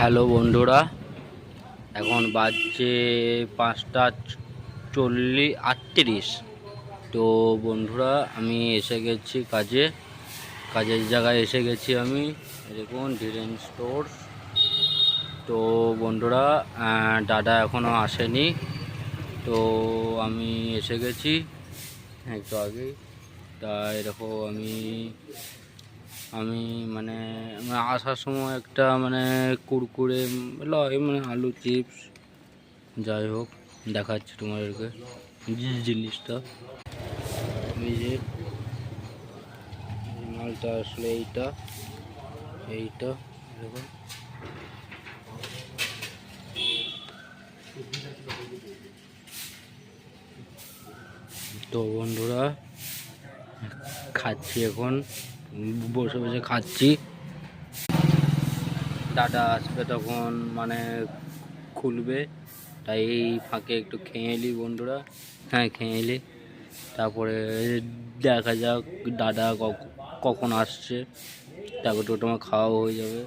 Hello বন্ধুরা, এখন বাজছে 5:38। তো বন্ধুরা, আমি এসে গেছি কাজের জায়গায় এসে গেছি আমি। দেখুন, ধীরেন স্টোর। তো বন্ধুরা, দাদা এখনও আসেনি। তো আমি এসে গেছি একটু আগেই। তাই দেখো, আমি আমি মানে আসার সময় একটা কুরকুরে লয়, আলু চিপস, যাই হোক দেখাচ্ছি তোমাদেরকে জিনিসটা। এই যে মালটা আসলে এইটা দেখো। তো বন্ধুরা, খাচ্ছি এখন, বসে বসে খাচ্ছি। দাদা আসবে তখন খুলবে, তাই এই ফাঁকে একটু খেয়ে এলি বন্ধুরা। হ্যাঁ, খেয়ে এলি, তারপরে দেখা যাক দাদা কখন আসছে, তারপর তো তোমার খাওয়া হয়ে যাবে।